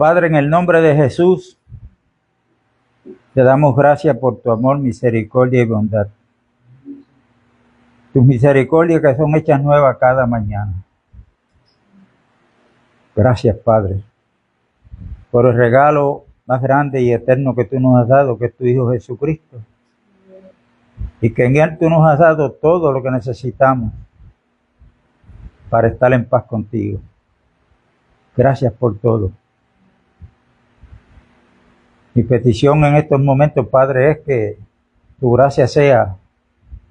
Padre, en el nombre de Jesús, te damos gracias por tu amor, misericordia y bondad. Tus misericordias que son hechas nuevas cada mañana. Gracias, Padre, por el regalo más grande y eterno que tú nos has dado, que es tu Hijo Jesucristo. Y que en Él tú nos has dado todo lo que necesitamos para estar en paz contigo. Gracias por todo. Mi petición en estos momentos, Padre, es que tu gracia sea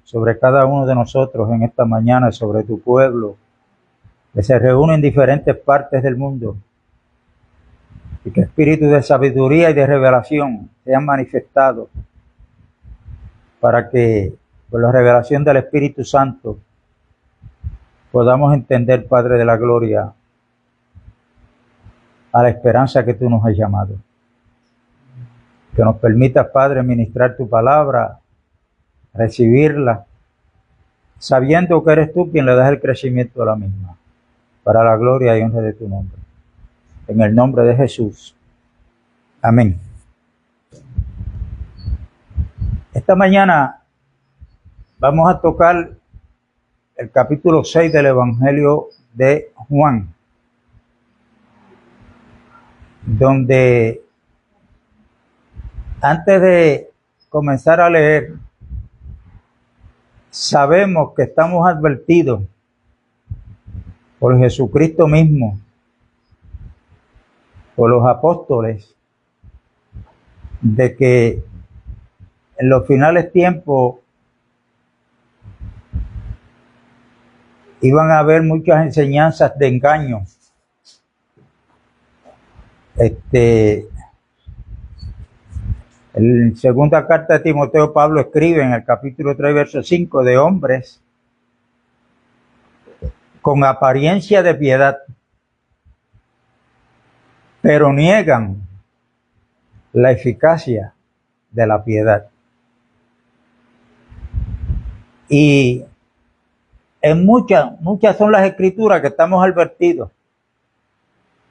sobre cada uno de nosotros en esta mañana, sobre tu pueblo, que se reúne en diferentes partes del mundo, y que espíritus de sabiduría y de revelación sean manifestados para que, por la revelación del Espíritu Santo, podamos entender, Padre de la gloria, a la esperanza que tú nos has llamado. Que nos permitas, Padre, ministrar tu palabra, recibirla, sabiendo que eres tú quien le das el crecimiento a la misma, para la gloria y honra de tu nombre. En el nombre de Jesús. Amén. Esta mañana vamos a tocar el capítulo 6 del Evangelio de Juan, donde antes de comenzar a leer, sabemos que estamos advertidos por Jesucristo mismo, por los apóstoles, de que en los finales tiempos iban a haber muchas enseñanzas de engaño. En segunda carta de Timoteo, Pablo escribe en el capítulo 3, verso 5, de hombres con apariencia de piedad, pero niegan la eficacia de la piedad. Y en muchas son las escrituras que estamos advertidos.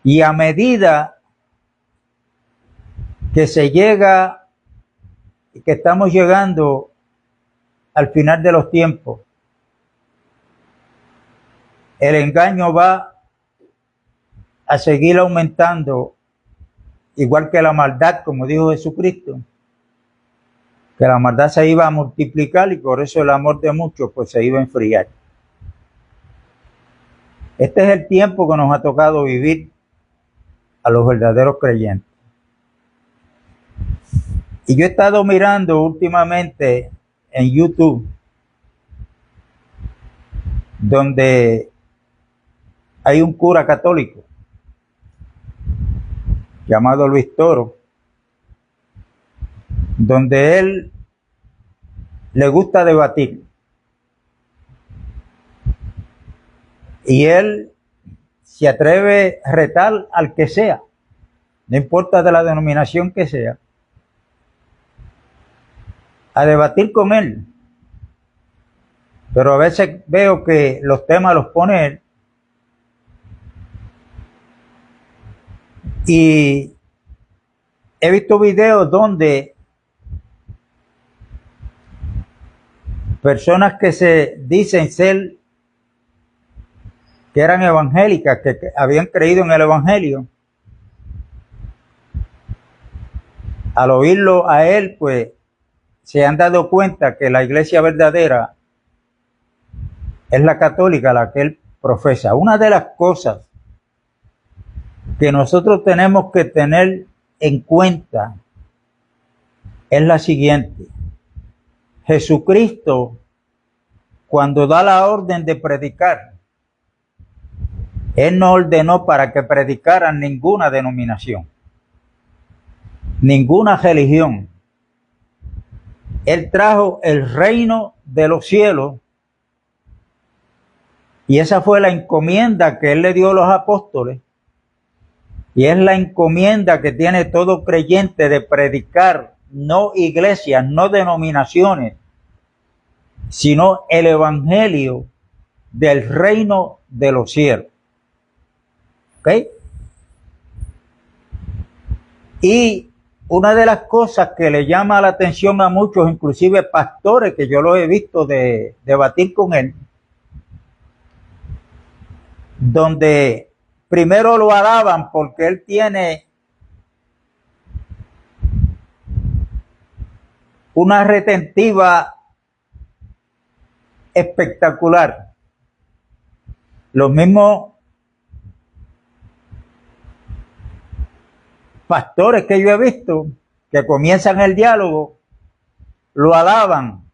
Y a medida que se llega y que estamos llegando al final de los tiempos, el engaño va a seguir aumentando, igual que la maldad, como dijo Jesucristo, que la maldad se iba a multiplicar y por eso el amor de muchos pues se iba a enfriar. Este es el tiempo que nos ha tocado vivir a los verdaderos creyentes. Y yo he estado mirando últimamente en YouTube, donde hay un cura católico llamado Luis Toro, donde él le gusta debatir. Y él se atreve a retar al que sea, no importa de la denominación que sea, a debatir con él. Pero a veces veo que los temas los pone él. Y he visto videos donde personas que se dicen ser, que eran evangélicas, que habían creído en el evangelio, al oírlo a él, pues se han dado cuenta que la iglesia verdadera es la católica, la que él profesa. Una de las cosas que nosotros tenemos que tener en cuenta es la siguiente. Jesucristo, cuando da la orden de predicar, Él no ordenó para que predicaran ninguna denominación, ninguna religión. Él trajo el reino de los cielos y esa fue la encomienda que Él le dio a los apóstoles. Y es la encomienda que tiene todo creyente de predicar, no iglesias, no denominaciones, sino el evangelio del reino de los cielos. ¿Ok? Y una de las cosas que le llama la atención a muchos, inclusive pastores, que yo lo he visto debatir con él, donde primero lo alaban porque él tiene una retentiva espectacular. Los mismos pastores que yo he visto que comienzan el diálogo lo alaban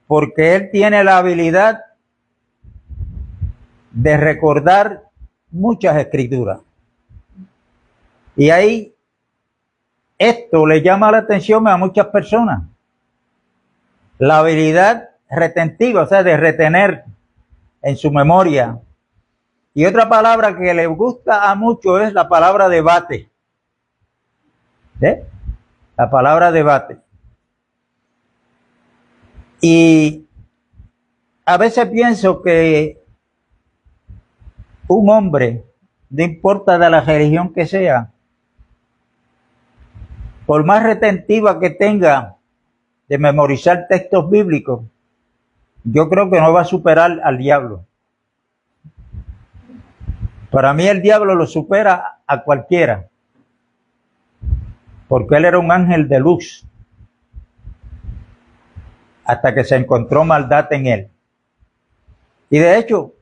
porque él tiene la habilidad de recordar muchas escrituras. Y ahí esto le llama la atención a muchas personas. La habilidad retentiva, o sea, de retener en su memoria. Y otra palabra que le gusta a muchos es la palabra debate. La palabra debate. Y a veces pienso que un hombre, no importa de la religión que sea, por más retentiva que tenga de memorizar textos bíblicos, yo creo que no va a superar al diablo. Para mí el diablo lo supera a cualquiera, porque él era un ángel de luz, hasta que se encontró maldad en él. Y de hecho,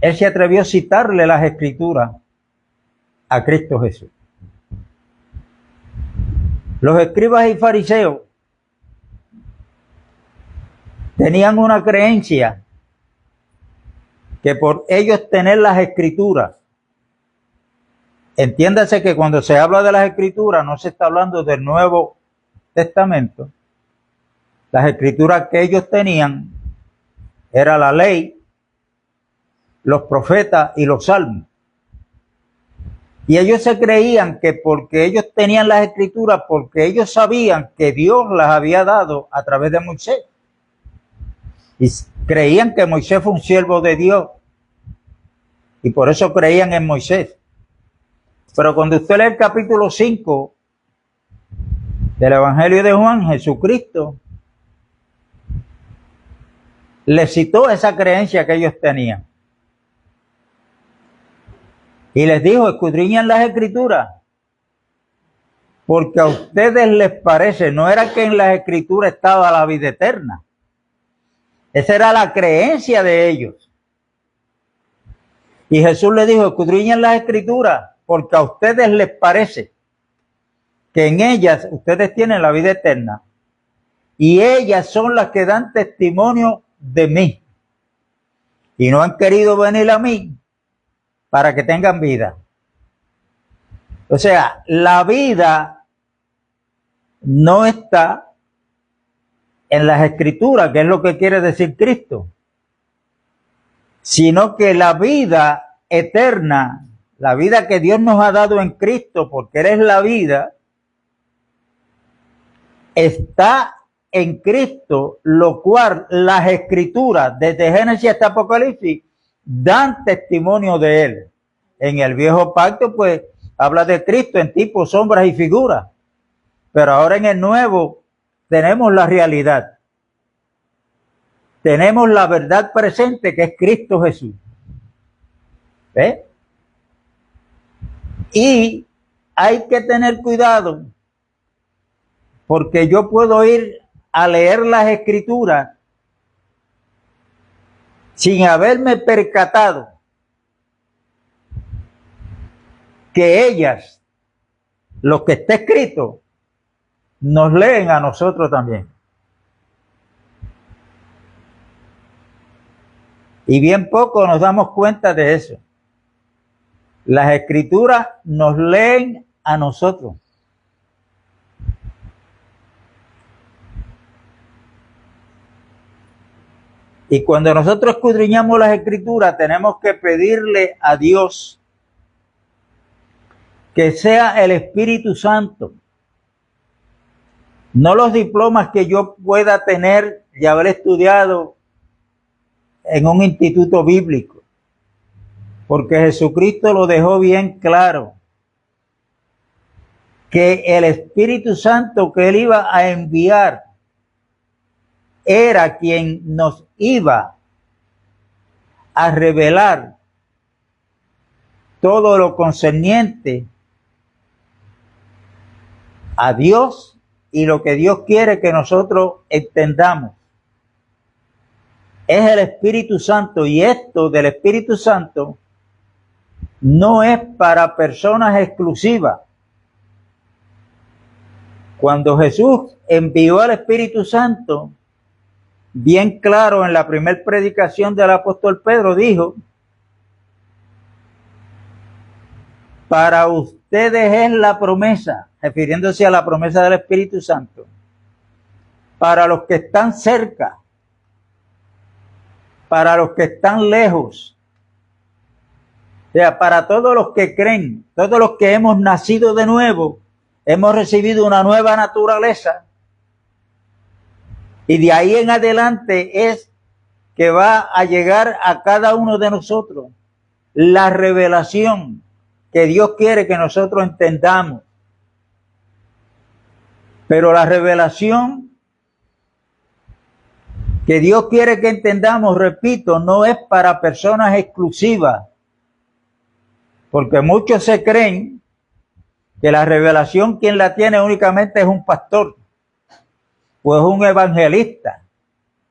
él se atrevió a citarle las escrituras a Cristo Jesús. Los escribas y fariseos tenían una creencia que por ellos tener las escrituras, entiéndase que cuando se habla de las escrituras no se está hablando del Nuevo Testamento. Las escrituras que ellos tenían era la ley, los profetas y los salmos. Y ellos se creían que porque ellos tenían las escrituras, porque ellos sabían que Dios las había dado a través de Moisés. Y creían que Moisés fue un siervo de Dios. Y por eso creían en Moisés. Pero cuando usted lee el capítulo 5 del Evangelio de Juan, Jesucristo le citó esa creencia que ellos tenían. Y les dijo, escudriñan las escrituras, porque a ustedes les parece, no era que en las escrituras estaba la vida eterna. Esa era la creencia de ellos. Y Jesús les dijo, escudriñan las escrituras, porque a ustedes les parece que en ellas ustedes tienen la vida eterna. Y ellas son las que dan testimonio de mí. Y no han querido venir a mí para que tengan vida. O sea, la vida no está en las escrituras, que es lo que quiere decir Cristo, sino que la vida eterna, la vida que Dios nos ha dado en Cristo, porque Él es la vida, está en Cristo, lo cual las escrituras, desde Génesis hasta Apocalipsis, dan testimonio de Él. En el viejo pacto, pues, habla de Cristo en tipos, sombras y figuras. Pero ahora en el nuevo tenemos la realidad. Tenemos la verdad presente que es Cristo Jesús. ¿Ves? Y hay que tener cuidado, porque yo puedo ir a leer las escrituras sin haberme percatado que ellas, lo que está escrito, nos leen a nosotros también. Y bien poco nos damos cuenta de eso. Las escrituras nos leen a nosotros. Y cuando nosotros escudriñamos las escrituras, tenemos que pedirle a Dios que sea el Espíritu Santo, no los diplomas que yo pueda tener y haber estudiado en un instituto bíblico, porque Jesucristo lo dejó bien claro. que el Espíritu Santo que Él iba a enviar era quien nos iba a revelar todo lo concerniente a Dios y lo que Dios quiere que nosotros entendamos. Es el Espíritu Santo, y esto del Espíritu Santo no es para personas exclusivas. Cuando Jesús envió al Espíritu Santo, bien claro en la primera predicación del apóstol Pedro, dijo: para ustedes es la promesa, refiriéndose a la promesa del Espíritu Santo, para los que están cerca, para los que están lejos, o sea, para todos los que creen, todos los que hemos nacido de nuevo, hemos recibido una nueva naturaleza, y de ahí en adelante es que va a llegar a cada uno de nosotros la revelación que Dios quiere que nosotros entendamos. Pero la revelación que Dios quiere que entendamos, repito, no es para personas exclusivas, porque muchos se creen que la revelación quien la tiene únicamente es un pastor, o es un evangelista,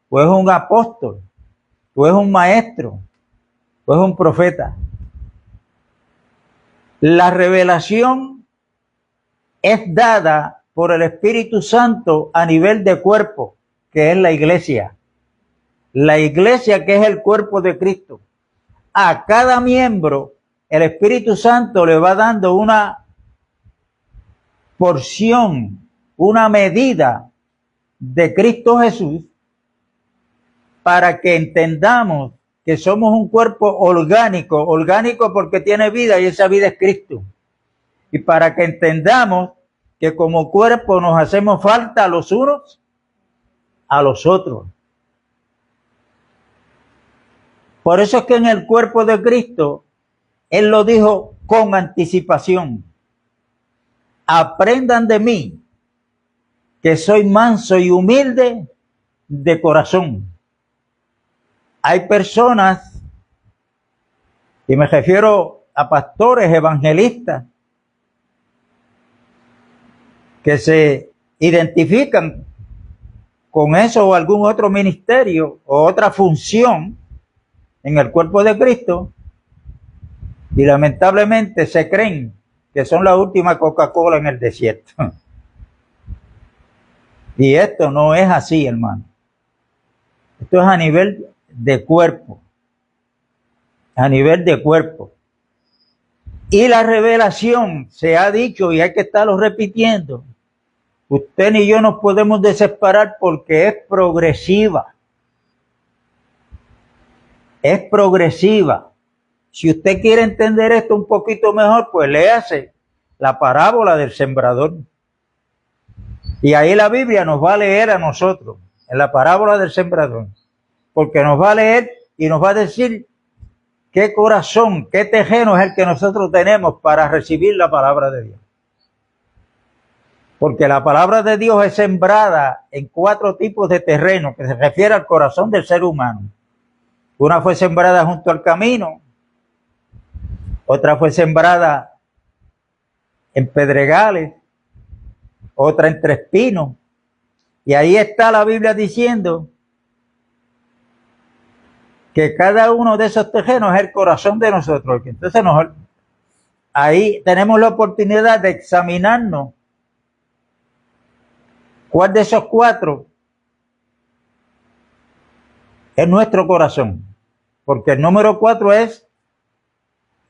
o es un apóstol, o es un maestro, o es un profeta. La revelación es dada por el Espíritu Santo a nivel de cuerpo, que es la iglesia. La iglesia, que es el cuerpo de Cristo. A cada miembro, el Espíritu Santo le va dando una porción, una medida de Cristo Jesús, para que entendamos que somos un cuerpo orgánico, orgánico porque tiene vida, y esa vida es Cristo. Y para que entendamos que como cuerpo nos hacemos falta los unos a los otros. Por eso es que en el cuerpo de Cristo, Él lo dijo con anticipación: aprendan de mí, que soy manso y humilde de corazón. Hay personas, y me refiero a pastores, evangelistas, que se identifican con eso o algún otro ministerio o otra función en el cuerpo de Cristo, y lamentablemente se creen que son la última Coca-Cola en el desierto. Y esto no es así, hermano. Esto es a nivel de cuerpo. A nivel de cuerpo. Y la revelación, se ha dicho y hay que estarlo repitiendo, usted ni yo nos podemos desesperar porque es progresiva. Es progresiva. Si usted quiere entender esto un poquito mejor, pues léase la parábola del sembrador. Y ahí la Biblia nos va a leer a nosotros, en la parábola del sembrador, porque nos va a leer y nos va a decir qué corazón, qué terreno es el que nosotros tenemos para recibir la palabra de Dios. Porque la palabra de Dios es sembrada en 4 tipos de terreno que se refiere al corazón del ser humano. Una fue sembrada junto al camino, otra fue sembrada en pedregales, otra entre espinos. Y ahí está la Biblia diciendo que cada uno de esos terrenos es el corazón de nosotros. Entonces ahí tenemos la oportunidad de examinarnos cuál de esos 4 es nuestro corazón. Porque el número 4 es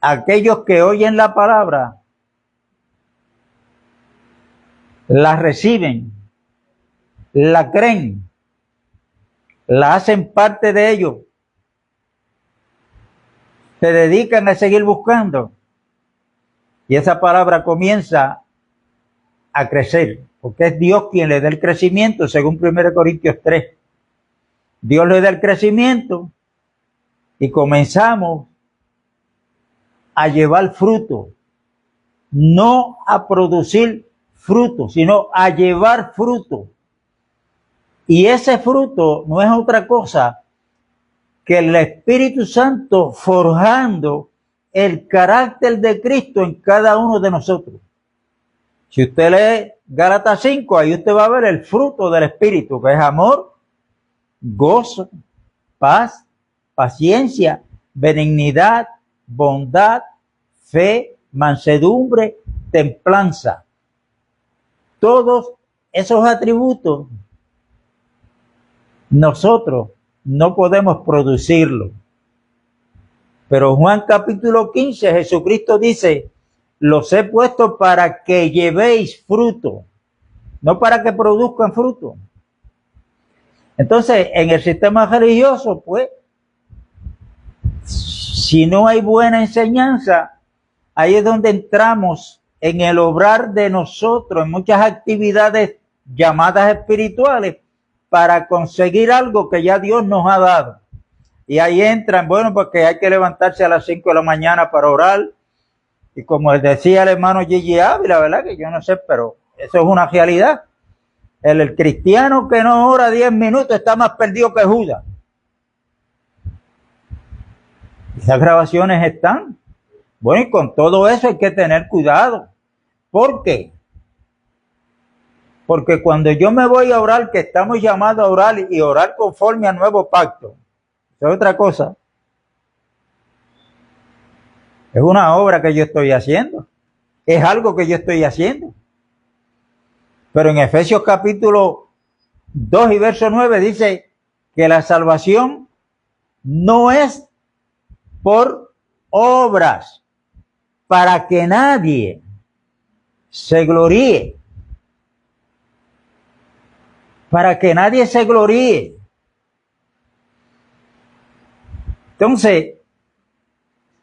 aquellos que oyen la palabra, la reciben, la creen, la hacen parte de ellos, se dedican a seguir buscando, y esa palabra comienza a crecer, porque es Dios quien le da el crecimiento, según 1 Corintios 3. Dios le da el crecimiento y comenzamos a llevar fruto, no a producir fruto, sino a llevar fruto. Y ese fruto no es otra cosa que el Espíritu Santo forjando el carácter de Cristo en cada uno de nosotros. Si usted lee Gálatas 5, ahí usted va a ver el fruto del Espíritu, que es amor, gozo, paz, paciencia, benignidad, bondad, fe, mansedumbre, templanza. Todos esos atributos nosotros no podemos producirlos. Pero Juan capítulo 15, Jesucristo dice, los he puesto para que llevéis fruto, no para que produzcan fruto. Entonces, en el sistema religioso, pues, si no hay buena enseñanza, ahí es donde entramos en el obrar de nosotros, en muchas actividades llamadas espirituales, para conseguir algo que ya Dios nos ha dado. Y ahí entran, bueno, porque hay que levantarse a las 5 de la mañana para orar. Y como decía el hermano Gigi Ávila, ¿verdad? Que yo no sé, pero eso es una realidad. El cristiano que no ora 10 minutos está más perdido que Judas. Esas grabaciones están. Bueno, y con todo eso hay que tener cuidado. ¿Por qué? Porque cuando yo me voy a orar, que estamos llamados a orar y orar conforme al nuevo pacto, eso es otra cosa. Es una obra que yo estoy haciendo. Es algo que yo estoy haciendo. Pero en Efesios capítulo 2 y verso 9 dice que la salvación no es por obras, para que nadie se gloríe. Para que nadie se gloríe. Entonces,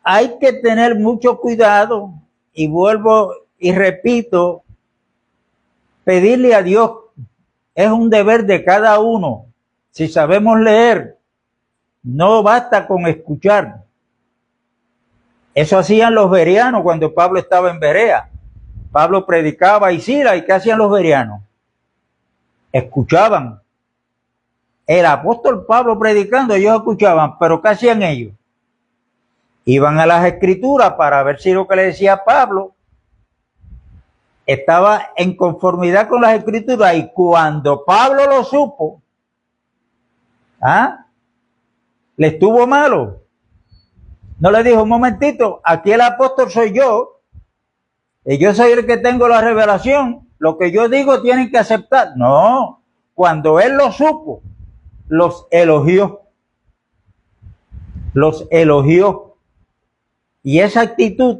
hay que tener mucho cuidado, y vuelvo y repito, pedirle a Dios es un deber de cada uno. Si sabemos leer, no basta con escuchar. Eso hacían los bereanos cuando Pablo estaba en Berea. Pablo predicaba y Silas, ¿y qué hacían los bereanos? Escuchaban. El apóstol Pablo predicando, ellos escuchaban, pero ¿qué hacían ellos? Iban a las escrituras para ver si lo que le decía Pablo estaba en conformidad con las escrituras, y cuando Pablo lo supo, le estuvo malo. No le dijo, un momentito, aquí el apóstol soy yo, y yo soy el que tengo la revelación, lo que yo digo tienen que aceptar. No, cuando él lo supo, los elogió. Los elogió. Y esa actitud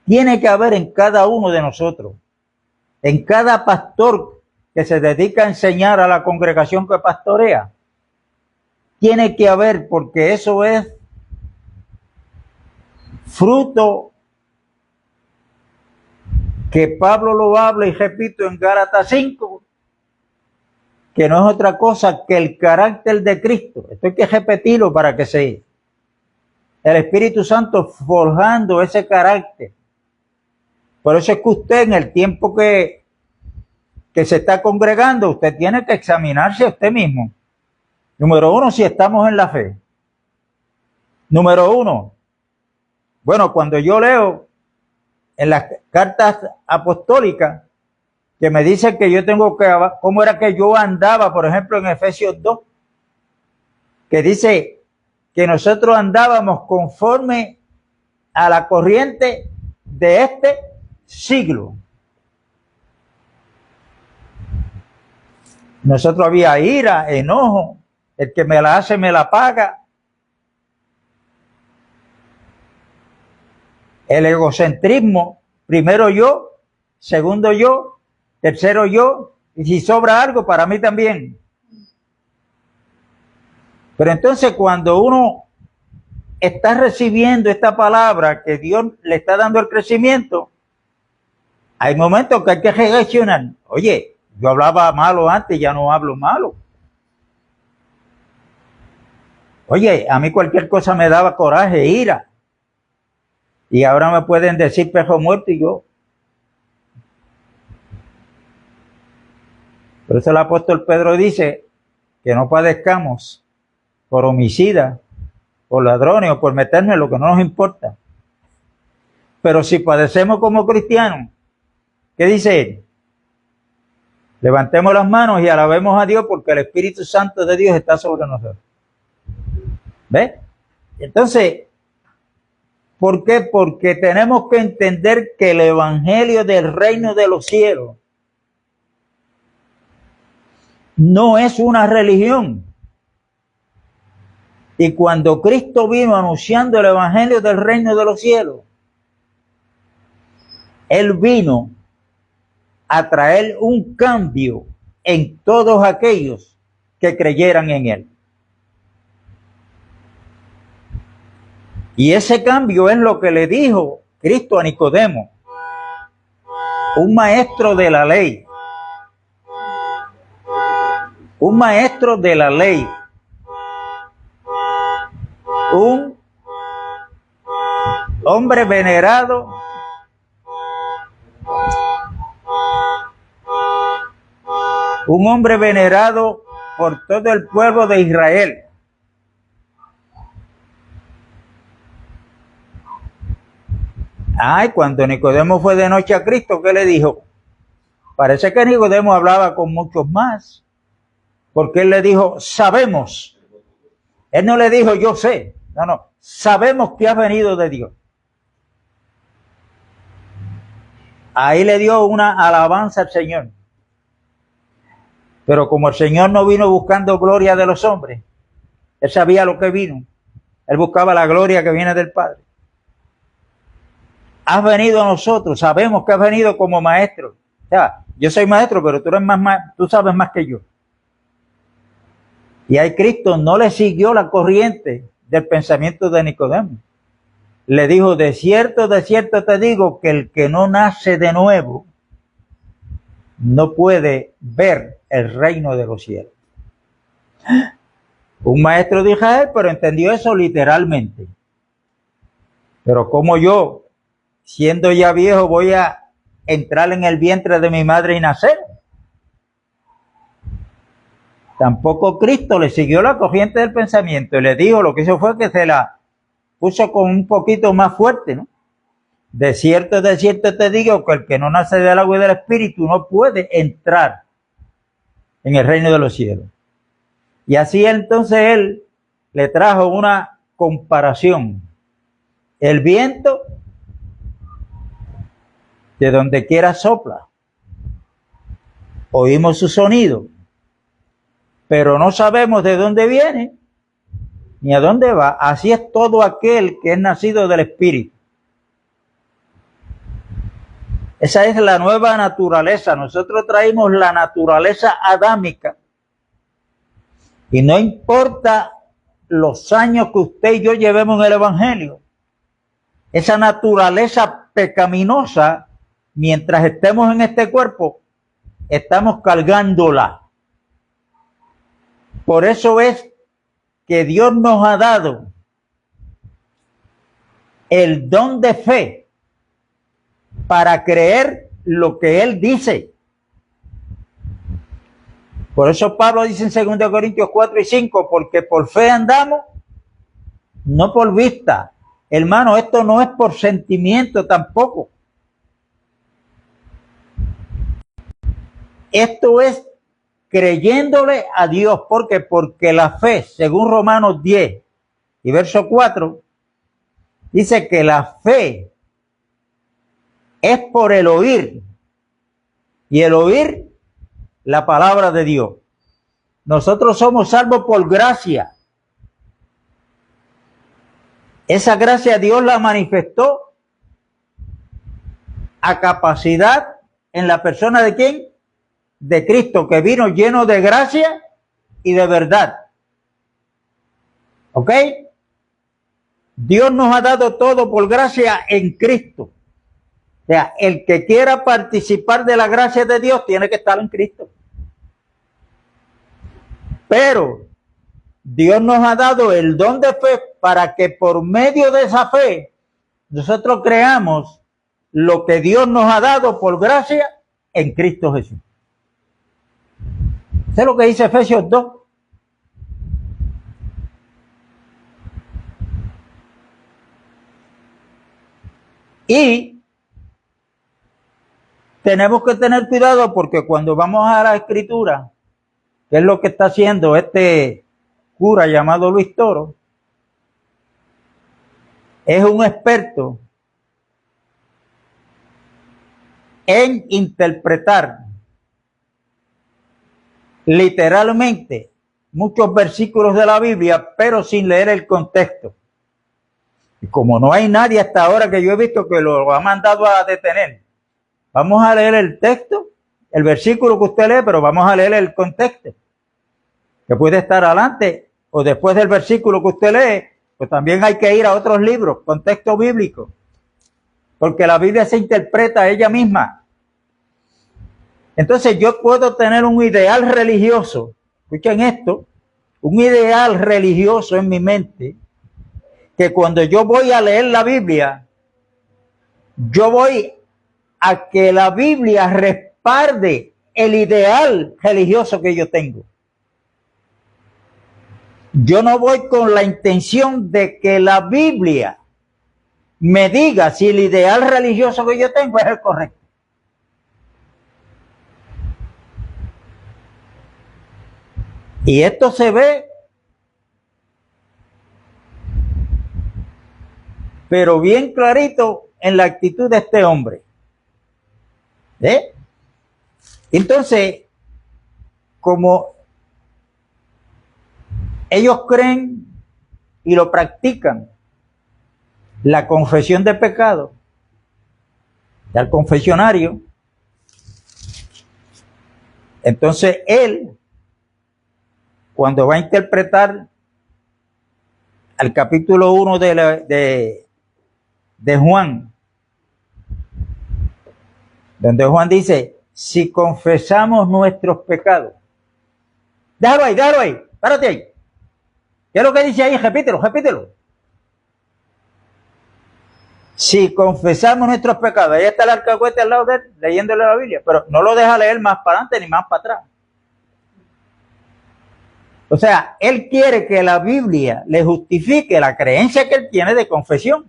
tiene que haber en cada uno de nosotros, en cada pastor que se dedica a enseñar a la congregación que pastorea. Tiene que haber, porque eso es fruto que Pablo lo habla, y repito, en Gálatas 5, que no es otra cosa que el carácter de Cristo. Esto hay que repetirlo para que se... El Espíritu Santo forjando ese carácter. Por eso es que usted, en el tiempo que se está congregando, usted tiene que examinarse a usted mismo. Número uno, si estamos en la fe. Número uno, bueno, cuando yo leo en las cartas apostólicas que me dicen que yo tengo que, cómo era que yo andaba, por ejemplo, en Efesios 2, que dice que nosotros andábamos conforme a la corriente de este siglo. Nosotros había ira, enojo, el que me la hace me la paga. El egocentrismo, primero yo, segundo yo, tercero yo, y si sobra algo, para mí también. Pero entonces cuando uno está recibiendo esta palabra, que Dios le está dando el crecimiento, hay momentos que hay que reaccionar. Oye, yo hablaba malo antes, ya no hablo malo. Oye, a mí cualquier cosa me daba coraje, ira. Y ahora me pueden decir perro muerto y yo Por eso el apóstol Pedro dice que no padezcamos por homicidas, por ladrones o por meternos en lo que no nos importa. Pero si padecemos como cristianos, ¿qué dice él? Levantemos las manos y alabemos a Dios porque el Espíritu Santo de Dios está sobre nosotros. ¿Ves? Entonces, ¿por qué? Porque tenemos que entender que el evangelio del reino de los cielos no es una religión. Y cuando Cristo vino anunciando el evangelio del reino de los cielos, Él vino a traer un cambio en todos aquellos que creyeran en Él. Y ese cambio es lo que le dijo Cristo a Nicodemo, un maestro de la ley. Un maestro de la ley. Un hombre venerado por todo el pueblo de Israel. Ay, cuando Nicodemo fue de noche a Cristo, ¿qué le dijo? Parece que Nicodemo hablaba con muchos más, porque él le dijo, sabemos. Él no le dijo, yo sé. No, sabemos que has venido de Dios. Ahí le dio una alabanza al Señor. Pero como el Señor no vino buscando gloria de los hombres, Él sabía lo que vino. Él buscaba la gloria que viene del Padre. Has venido a nosotros, sabemos que has venido como maestro. O sea, yo soy maestro, pero tú sabes más que yo. Y ahí Cristo no le siguió la corriente del pensamiento de Nicodemo. Le dijo, de cierto te digo que el que no nace de nuevo no puede ver el reino de los cielos. Un maestro de Israel, pero entendió eso literalmente. Pero como yo, siendo ya viejo, voy a entrar en el vientre de mi madre y nacer. Tampoco Cristo le siguió la corriente del pensamiento y le dijo, lo que hizo fue que se la puso con un poquito más fuerte, ¿no? De cierto te digo que el que no nace del agua y del espíritu no puede entrar en el reino de los cielos. Y así entonces él le trajo una comparación. El viento de donde quiera sopla. Oímos su sonido, pero no sabemos de dónde viene ni a dónde va. Así es todo aquel que es nacido del Espíritu. Esa es la nueva naturaleza. Nosotros traímos la naturaleza adámica. Y no importa los años que usted y yo llevemos en el Evangelio, esa naturaleza pecaminosa, mientras estemos en este cuerpo, estamos cargándola. Por eso es que Dios nos ha dado el don de fe para creer lo que Él dice. Por eso Pablo dice en 2 Corintios 4 y 5, porque por fe andamos, no por vista. Hermano, esto no es por sentimiento tampoco. Esto es creyéndole a Dios. ¿Por qué? Porque la fe, según Romanos 10 y verso 4, dice que la fe es por el oír. Y el oír la palabra de Dios. Nosotros somos salvos por gracia. Esa gracia Dios la manifestó a capacidad en la persona de ¿quién? De Cristo, que vino lleno de gracia y de verdad. ¿Ok? Dios nos ha dado todo por gracia en Cristo. O sea, el que quiera participar de la gracia de Dios tiene que estar en Cristo. Pero Dios nos ha dado el don de fe para que por medio de esa fe nosotros creamos lo que Dios nos ha dado por gracia en Cristo Jesús. Eso es lo que dice Efesios 2. Y tenemos que tener cuidado porque cuando vamos a la escritura, que es lo que está haciendo este cura llamado Luis Toro, es un experto en interpretar literalmente muchos versículos de la Biblia, pero sin leer el contexto. Y como no hay nadie hasta ahora que yo he visto que lo ha mandado a detener, vamos a leer el texto, el versículo que usted lee, pero vamos a leer el contexto, que puede estar adelante o después del versículo que usted lee, pues también hay que ir a otros libros, contexto bíblico, porque la Biblia se interpreta a ella misma. Entonces yo puedo tener un ideal religioso, escuchen esto, un ideal religioso en mi mente, que cuando yo voy a leer la Biblia, yo voy a que la Biblia respalde el ideal religioso que yo tengo. Yo no voy con la intención de que la Biblia me diga si el ideal religioso que yo tengo es el correcto. Y esto se ve, pero bien clarito en la actitud de este hombre. Entonces, como ellos creen y lo practican, la confesión de pecado, del confesionario, entonces él, cuando va a interpretar al capítulo 1 de Juan, donde Juan dice, si confesamos nuestros pecados, déjalo ahí, párate ahí. ¿Qué es lo que dice ahí? Repítelo. Si confesamos nuestros pecados, ahí está el alcahuete al lado de él, leyéndole la Biblia, pero no lo deja leer más para adelante ni más para atrás. O sea, él quiere que la Biblia le justifique la creencia que él tiene de confesión.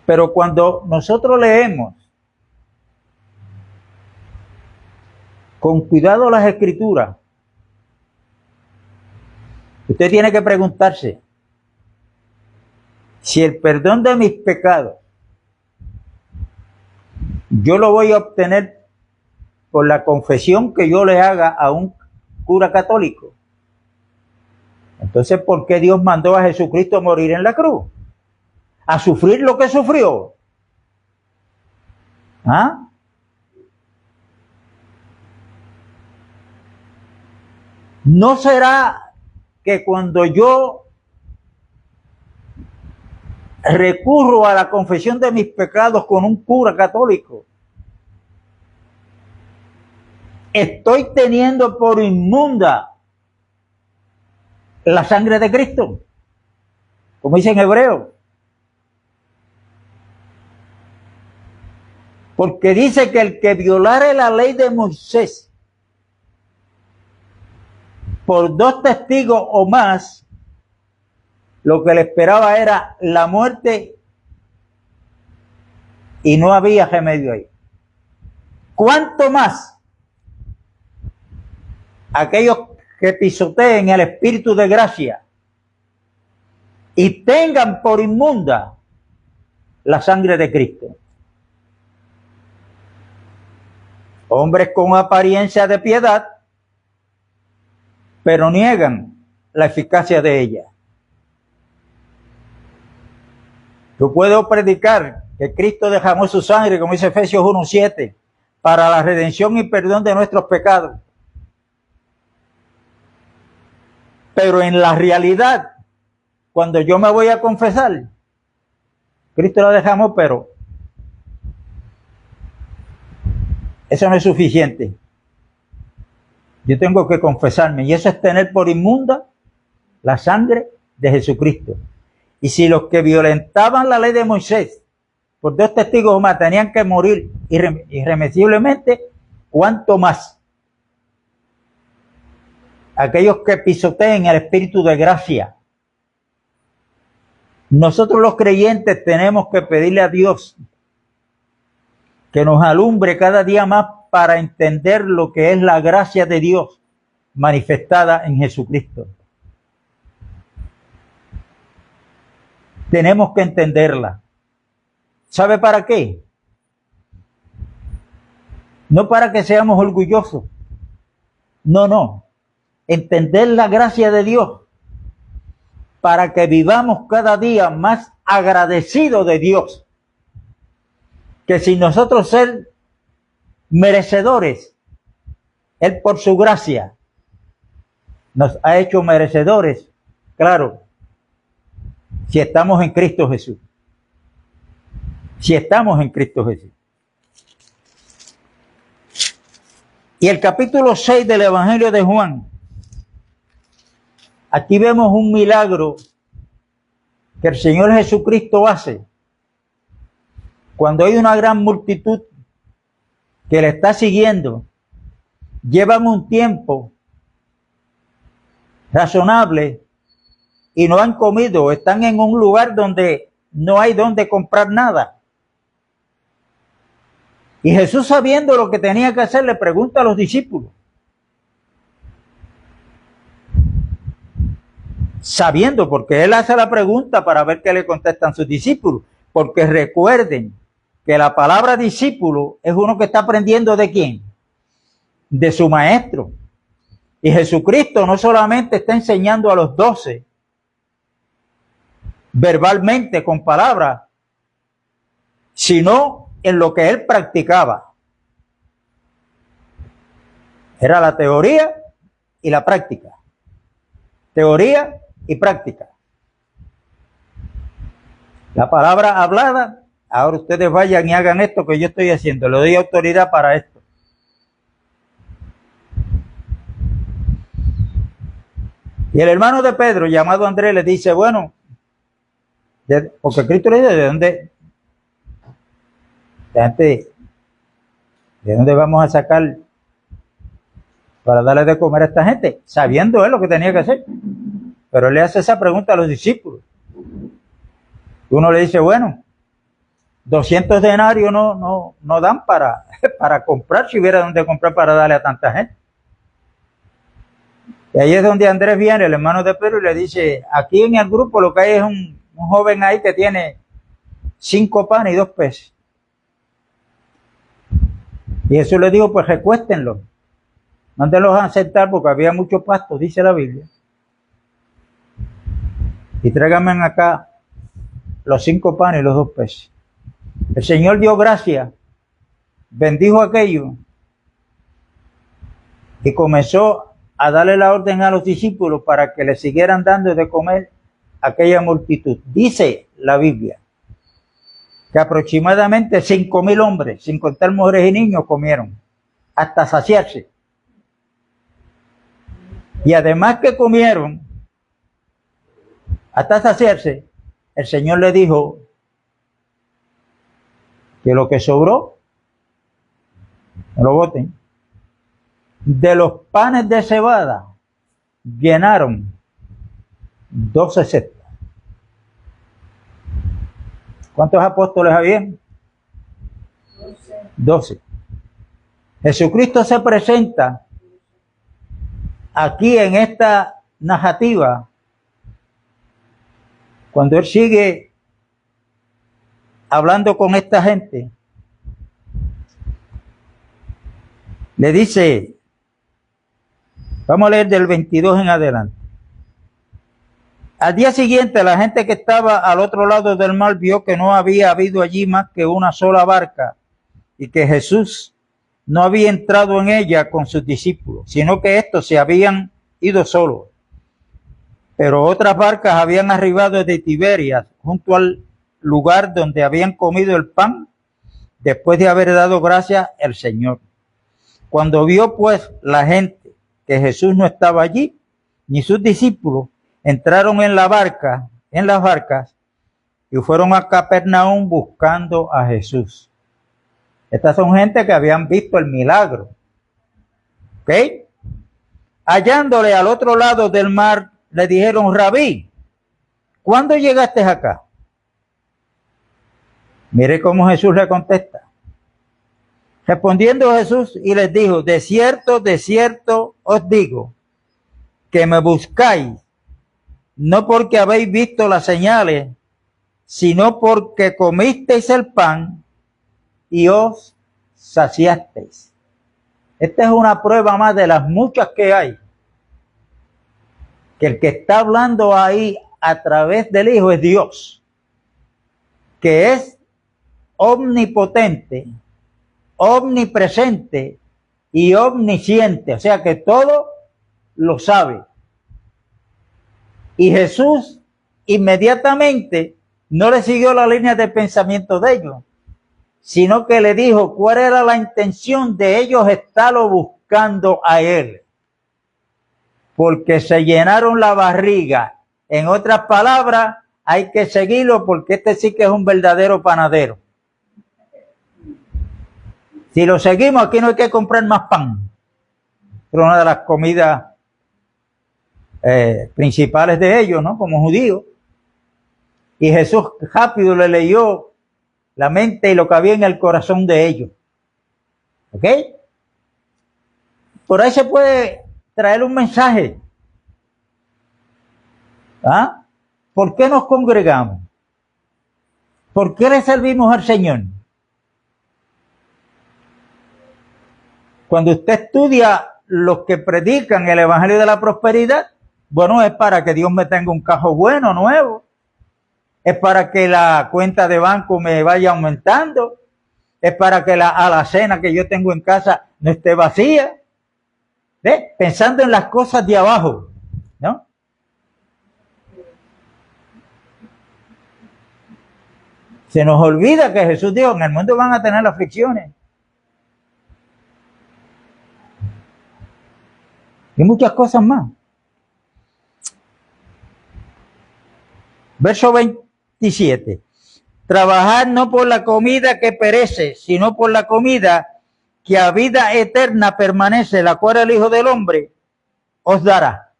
Pero cuando nosotros leemos con cuidado las Escrituras, usted tiene que preguntarse si el perdón de mis pecados yo lo voy a obtener por la confesión que yo le haga a un cura católico. Entonces, ¿por qué Dios mandó a Jesucristo morir en la cruz? A sufrir lo que sufrió. ¿Ah? ¿No será que cuando yo recurro a la confesión de mis pecados con un cura católico, estoy teniendo por inmunda la sangre de Cristo? Como dice en Hebreo. Porque dice que el que violare la ley de Moisés por 2 testigos o más, lo que le esperaba era la muerte y no había remedio ahí. ¿Cuánto más aquellos que pisoteen el Espíritu de gracia y tengan por inmunda la sangre de Cristo? Hombres con apariencia de piedad, pero niegan la eficacia de ella. Yo puedo predicar que Cristo derramó su sangre, como dice Efesios 1:7, para la redención y perdón de nuestros pecados. Pero en la realidad, cuando yo me voy a confesar, Cristo la derramó, pero eso no es suficiente. Yo tengo que confesarme, y eso es tener por inmunda la sangre de Jesucristo. Y si los que violentaban la ley de Moisés por dos testigos más tenían que morir irremisiblemente, ¿cuánto más aquellos que pisoteen el espíritu de gracia? Nosotros los creyentes tenemos que pedirle a Dios que nos alumbre cada día más para entender lo que es la gracia de Dios manifestada en Jesucristo. Tenemos que entenderla. ¿Sabe para qué? No para que seamos orgullosos. No. Entender la gracia de Dios para que vivamos cada día más agradecidos de Dios. Que sin nosotros ser merecedores, Él por su gracia nos ha hecho merecedores, claro, si estamos en Cristo Jesús. Si estamos en Cristo Jesús. Y el capítulo 6 del Evangelio de Juan, aquí vemos un milagro que el Señor Jesucristo hace cuando hay una gran multitud que le está siguiendo. Llevan un tiempo razonable y no han comido, están en un lugar donde no hay donde comprar nada. Y Jesús, sabiendo lo que tenía que hacer, le pregunta a los discípulos. Sabiendo, porque Él hace la pregunta para ver qué le contestan sus discípulos. Porque recuerden que la palabra discípulo es uno que está aprendiendo ¿de quién? De su maestro. Y Jesucristo no solamente está enseñando a los 12 verbalmente con palabras, sino en lo que Él practicaba. Era la teoría y la práctica. Teoría y práctica. La palabra hablada, ahora ustedes vayan y hagan esto que yo estoy haciendo, le doy autoridad para esto. Y el hermano de Pedro, llamado Andrés, le dice, bueno, porque Cristo le dice, ¿de dónde vamos a sacar para darle de comer a esta gente? Sabiendo él lo que tenía que hacer. Pero él le hace esa pregunta a los discípulos. Uno le dice, bueno, 200 denarios no dan para comprar, si hubiera donde comprar para darle a tanta gente. Y ahí es donde Andrés viene, el hermano de Pedro, y le dice, aquí en el grupo lo que hay es un joven ahí que tiene 5 panes y 2 peces. Y Jesús le dijo, pues recuéstenlos, mándenlos a sentar porque había mucho pasto, dice la Biblia. Y tráiganme acá los 5 panes y los 2 peces. El Señor dio gracias, bendijo aquello y comenzó a darle la orden a los discípulos para que le siguieran dando de comer a aquella multitud. Dice la Biblia que aproximadamente 5,000 hombres, sin contar mujeres y niños, comieron hasta saciarse. Y además que comieron hasta saciarse, el Señor le dijo que lo que sobró, no lo boten. De los panes de cebada llenaron 12 cestas. ¿Cuántos apóstoles habían? 12. Jesucristo se presenta aquí en esta narrativa cuando Él sigue hablando con esta gente. Le dice, vamos a leer del 22 en adelante. Al día siguiente, la gente que estaba al otro lado del mar vio que no había habido allí más que una sola barca y que Jesús no había entrado en ella con sus discípulos, sino que estos se habían ido solos. Pero otras barcas habían arribado de Tiberias, junto al lugar donde habían comido el pan, después de haber dado gracias al Señor. Cuando vio pues la gente que Jesús no estaba allí, ni sus discípulos, entraron en las barcas y fueron a Capernaum buscando a Jesús. Estas son gente que habían visto el milagro. ¿Ok? Hallándole al otro lado del mar, le dijeron: Rabí, ¿cuándo llegaste acá? Mire cómo Jesús le contesta. Respondiendo Jesús y les dijo: de cierto os digo, que me buscáis, no porque habéis visto las señales, sino porque comisteis el pan y os saciasteis. Esta es una prueba más de las muchas que hay, que el que está hablando ahí a través del Hijo es Dios, que es omnipotente, omnipresente y omnisciente, o sea que todo lo sabe. Y Jesús inmediatamente no le siguió la línea de pensamiento de ellos, sino que le dijo cuál era la intención de ellos estarlo buscando a él. Porque se llenaron la barriga. En otras palabras, hay que seguirlo porque este sí que es un verdadero panadero. Si lo seguimos, aquí no hay que comprar más pan. Es una de las comidas principales de ellos, ¿no? Como judíos. Y Jesús rápido le leyó la mente y lo que había en el corazón de ellos. ¿Ok? Por ahí se puede traer un mensaje. ¿Ah? ¿Por qué nos congregamos? ¿Por qué le servimos al Señor? Cuando usted estudia los que predican el Evangelio de la Prosperidad, bueno, es para que Dios me tenga un carro bueno, nuevo. Es para que la cuenta de banco me vaya aumentando. Es para que la alacena que yo tengo en casa no esté vacía. ¿Ve? Pensando en las cosas de abajo, ¿no? Se nos olvida que Jesús dijo: en el mundo van a tener aflicciones. Y muchas cosas más. Verso 27. Trabajad no por la comida que perece, sino por la comida que a vida eterna permanece, la cual el Hijo del Hombre os dará.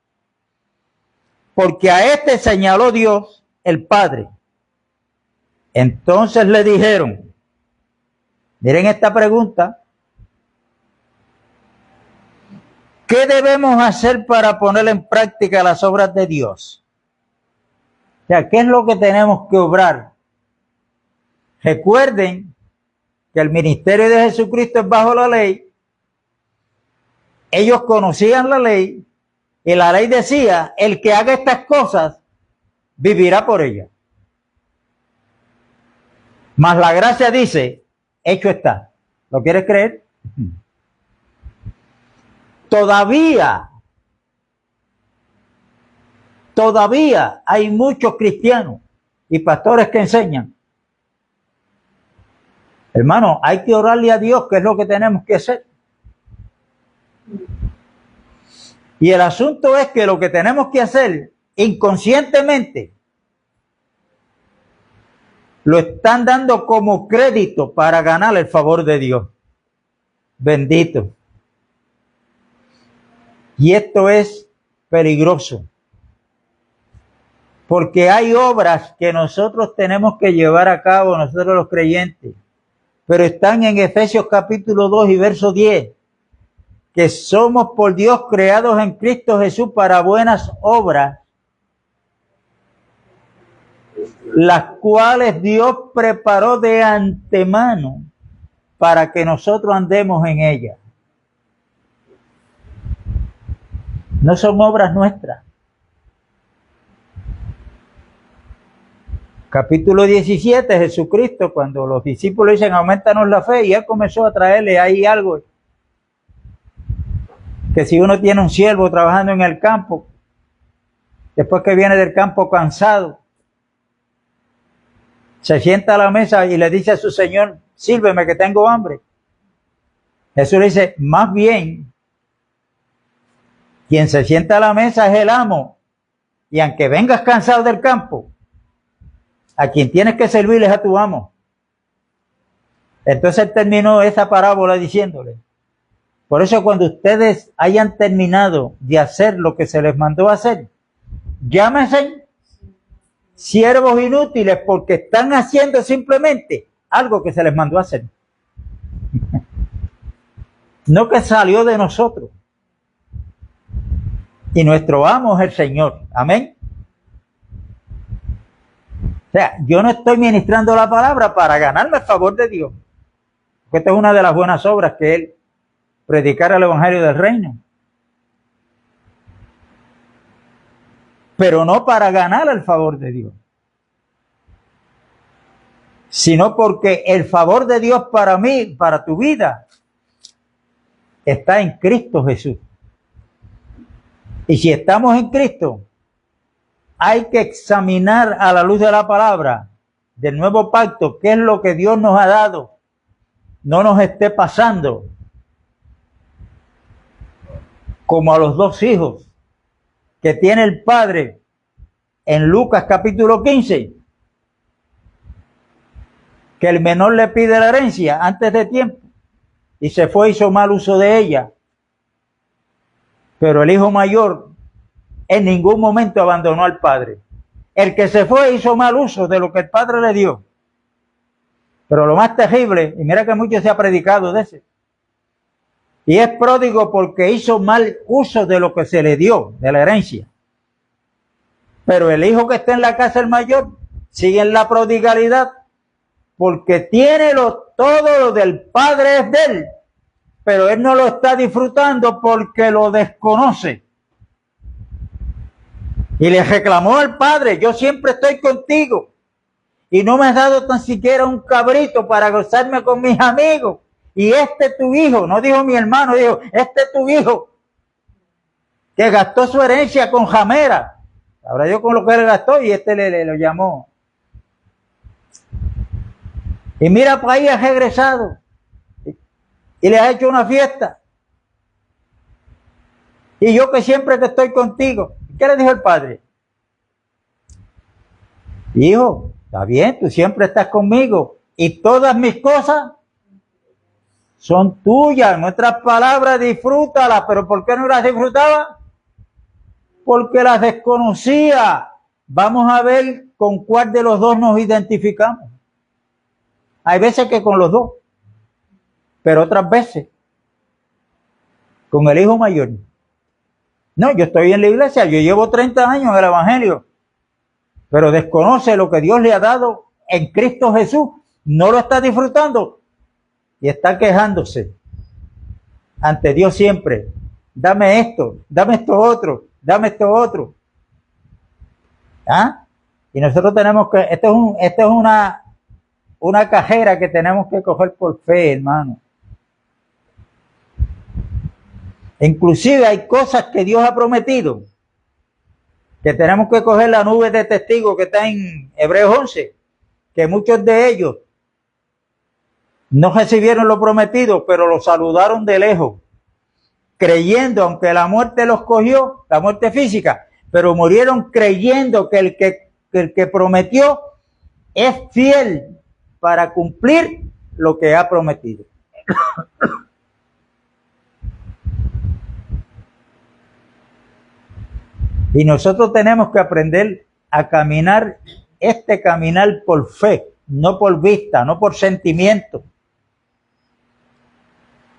Porque a este señaló Dios, el Padre. Entonces le dijeron, miren esta pregunta: ¿qué debemos hacer para poner en práctica las obras de Dios? O sea, ¿qué es lo que tenemos que obrar? Recuerden que el ministerio de Jesucristo es bajo la ley. Ellos conocían la ley y la ley decía: el que haga estas cosas vivirá por ellas. Mas la gracia dice: hecho está. ¿Lo quieres creer? Todavía hay muchos cristianos y pastores que enseñan: hermano, hay que orarle a Dios, que es lo que tenemos que hacer. Y el asunto es que lo que tenemos que hacer inconscientemente lo están dando como crédito para ganar el favor de Dios. Bendito. Y esto es peligroso, porque hay obras que nosotros tenemos que llevar a cabo, nosotros los creyentes, pero están en Efesios capítulo 2 y verso 10, que somos por Dios creados en Cristo Jesús para buenas obras, las cuales Dios preparó de antemano para que nosotros andemos en ellas. No son obras nuestras. Capítulo 17, Jesucristo, cuando los discípulos dicen: aumentanos la fe, y él comenzó a traerle ahí algo. Que si uno tiene un siervo trabajando en el campo, después que viene del campo cansado, se sienta a la mesa y le dice a su señor: sírveme que tengo hambre. Jesús le dice: más bien, quien se sienta a la mesa es el amo, y aunque vengas cansado del campo, A quien tienes que servir es a tu amo. Entonces él terminó esa parábola diciéndole, por eso cuando ustedes hayan terminado de hacer lo que se les mandó hacer, llámense siervos inútiles porque están haciendo simplemente algo que se les mandó hacer. No que salió de nosotros. Y nuestro amo es el Señor. Amén. O sea, yo no estoy ministrando la palabra para ganarme el favor de Dios. Porque esta es una de las buenas obras que Él predicara el Evangelio del Reino. Pero no para ganar el favor de Dios. Sino porque el favor de Dios para mí, para tu vida, está en Cristo Jesús. Y si estamos en Cristo, hay que examinar a la luz de la palabra del nuevo pacto qué es lo que Dios nos ha dado. No nos esté pasando como a los dos hijos que tiene el padre en Lucas capítulo 15, que el menor le pide la herencia antes de tiempo y se fue y hizo mal uso de ella. Pero el hijo mayor en ningún momento abandonó al padre. El que se fue hizo mal uso de lo que el padre le dio. Pero lo más terrible, y mira que mucho se ha predicado de ese, y es pródigo porque hizo mal uso de lo que se le dio, de la herencia. Pero el hijo que está en la casa, el mayor, sigue en la prodigalidad, porque tiene todo lo del padre es de él, pero él no lo está disfrutando porque lo desconoce. Y le reclamó al padre, yo siempre estoy contigo, y no me has dado tan siquiera un cabrito para gozarme con mis amigos. Y este es tu hijo, no dijo mi hermano, dijo, este es tu hijo, que gastó su herencia con jamera. Ahora yo con lo que él gastó y este le lo llamó. Y mira, para ahí ha regresado y le ha hecho una fiesta. Y yo que siempre que estoy contigo. ¿Qué le dijo el padre? Hijo, está bien, tú siempre estás conmigo y todas mis cosas son tuyas. En otras palabras, disfrútalas. ¿Pero por qué no las disfrutaba? Porque las desconocía. Vamos a ver con cuál de los dos nos identificamos. Hay veces que con los dos, pero otras veces con el hijo mayor. No, yo estoy en la iglesia, yo llevo 30 años en el Evangelio, pero desconoce lo que Dios le ha dado en Cristo Jesús, no lo está disfrutando y está quejándose ante Dios siempre. Dame esto otro, dame esto otro. ¿Ah? Y nosotros tenemos que, esto es una cajera que tenemos que coger por fe, hermano. Inclusive hay cosas que Dios ha prometido, que tenemos que coger la nube de testigos que está en Hebreos 11, que muchos de ellos no recibieron lo prometido, pero lo saludaron de lejos, creyendo, aunque la muerte los cogió, la muerte física, pero murieron creyendo que el que prometió es fiel para cumplir lo que ha prometido. Y nosotros tenemos que aprender a caminar caminar por fe, no por vista, no por sentimiento.